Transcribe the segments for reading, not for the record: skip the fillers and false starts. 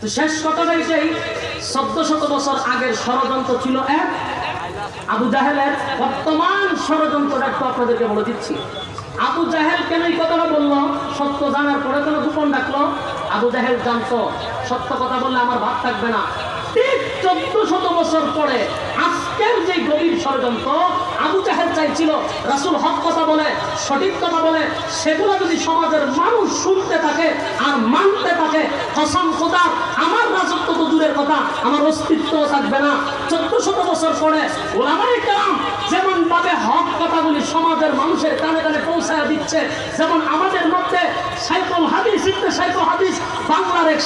তো শেষ কথাটা এটাই, 1400 বছর আগের ষড়যন্ত্র ছিল এক, আবু জাহেলের বর্তমান ষড়যন্ত্রটা একটু আপনাদেরকে বলে দিচ্ছি। আবু জাহেল কেন এই কথাটা বললো? সত্য জানার পরে কেন গোপন ডাকলো? আবু জাহেল জানতো সত্য কথা বললে আমার ভাত থাকবে না। ঠিক 1400 বছর পরে আজকের যে গভীর ষড়যন্ত্র, আবু জাহেল চাইছিল রাসূল হক কথা বলে, সঠিক কথা বলে, সেগুলো যদি সমাজের মানুষ শুনতে থাকে আর মানতে থাকে, কসম খোদা আমার রাজত্ব তো দূরের কথা, আমার অস্তিত্ব থাকবে না। 1400 বছর পরে ওলামায়ে কেরাম যেমন ভাবে হক কথাগুলি সমাজের মানুষের কানে কানে পৌঁছায় দিচ্ছে, যেমন আমাদের মধ্যে শাইখুল হাদিস ইবনে শাইখুল হাদিস বাংলার এক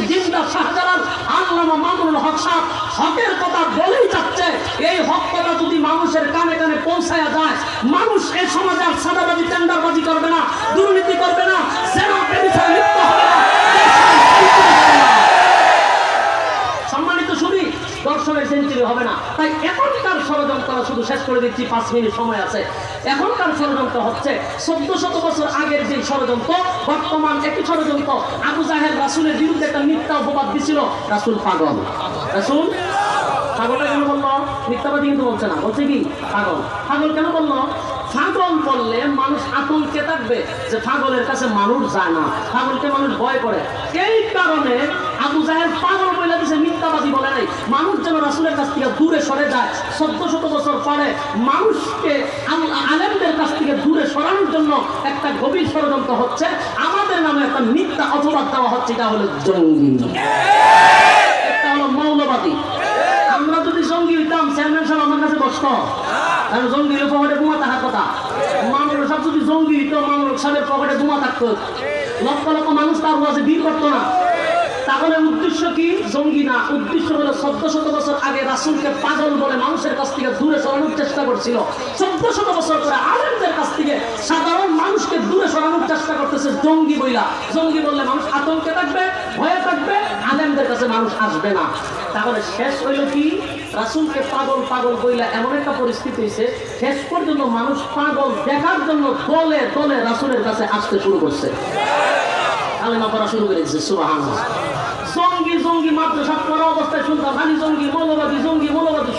জিন্দা শাহজালাল আল্লামা মামুনুল হক সাহেব হকের কথা বলেই যাচ্ছে। এই হক কথা যদি মানুষের কানে কানে পৌঁছায় যায়, মানুষ এই সমাজে আর সাদাবাজি টেন্ডারবাজি করবে না, দুর্নীতি করবে না, জেনা ব্যভিচার লিপ্ত হবে না। সম্মানিত শুনি, দর্শনের সেঞ্চুরি হবে না। তাই এখনকার ষড়যন্ত্র শুধু শেষ করে দিচ্ছি, 5 মিনিট সময় আছে। এখনকার ষড়যন্ত্র হচ্ছে 1400 বছর আগের যে ষড়যন্ত্র, বর্তমান একই ষড়যন্ত্র। আবু জাহেল রাসূলের বিরুদ্ধে একটা মিথ্যা অপবাদ দিছিল, রাসূল পাগল। রাসূল পাগলটা কেন বললো? মিথ্যাবাদী কিন্তু বলছে না, বলছে কি পাগল। পাগল কেন বললো? পাগল বললে মানুষ আতঙ্কে থাকবে যে পাগলের কাছে মানুষ যায় না, পাগলকে মানুষ ভয় করে। এই কারণে আবু জাহেল পাগল বলে দিছে, মিথ্যাবাদী বলে নাই। মানুষ যেন রাসূলের কাছ থেকে দূরে সরে যায়। 1400 বছর পরে মানুষকে আলেমদের কাছ থেকে দূরে সরানোর জন্য একটা গভীর ষড়যন্ত্র হচ্ছে, আমাদের নামে একটা মিথ্যা অপবাদ দেওয়া হচ্ছে, এটা হলো জঙ্গি, এটা হলো মৌলবাদী। আমরা যদি জঙ্গি হইতাম, চেয়ারম্যান সাহেব আমার কাছে বসতো, কারণ জঙ্গির পকেটে বোমা থাকার কথা। মামুনুল সাহেব যদি জঙ্গি হইতো, মামুনুল সাহেবের পকেটে বোমা থাকতো, লক্ষ লক্ষ মানুষ তার ওয়াজে ভিড় করতো না। তাহলে উদ্দেশ্য কি? জঙ্গি না, উদ্দেশ্য হলো 1400 বছর আগে রাসূলকে পাগল বলে মানুষের কাছ থেকে দূরে সরানোর চেষ্টা করছিল। 1400 বছর পরে আলেমদের কাছ থেকে সাধারণ মানুষকে দূরে সরানোর চেষ্টা করতেছে জঙ্গি বইলা। জঙ্গি বললে মানুষ আতঙ্কে থাকবে, ভয়ে থাকবে, আলেমদের কাছে মানুষ আসবে না। তাহলে শেষ হইল কি? রাসূলকে পাগল পাগল বইলা এমন একটা পরিস্থিতি হয়েছে, শেষ পর্যন্ত মানুষ পাগল দেখার জন্য দলে দলে রাসূলের কাছে আসতে শুরু করছে, কালেমা পড়া শুরু করে দিচ্ছে। সুবহানাল্লাহ। জঙ্গি জঙ্গি মাদ্রাসা পড়া অবস্থায় শুনতাম খালি জঙ্গি মৌলবাদী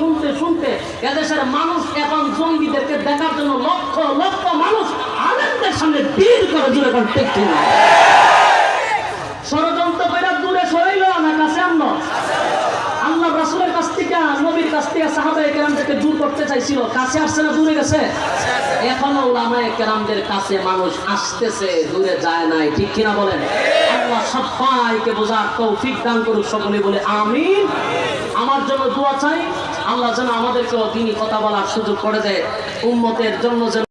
শুনতে শুনতে এদেশের মানুষ এখন জঙ্গিদেরকে দেখার জন্য লক্ষ লক্ষ মানুষ আলেমদের সামনে ভিড় করে, জুড়ে কোন দেখছি না। ষড়যন্ত্র করে দূরে সরাইল না কাছে আনলো? আল্লাহ রাসূলের কাছ থেকে, নবীর কাছ থেকে সাহাবায়ে কেরামদেরকে দূর করতে চাইছিল, কাছে আসছে না দূরে গেছে? এখনো উলামায়ে কেরামদের কাছে মানুষ আসতেছে, দূরে যায় নাই। ঠিক কিনা বলেন? আল্লাহ সবাইকে বোঝার তৌফিক দান করুক, সকলে বলে আমিন। আমার জন্য দোয়া চাই, আল্লাহ যেন আমাদেরকেও দ্বীনি কথা বলার সুযোগ করে দেয়, উম্মতের জন্য যেন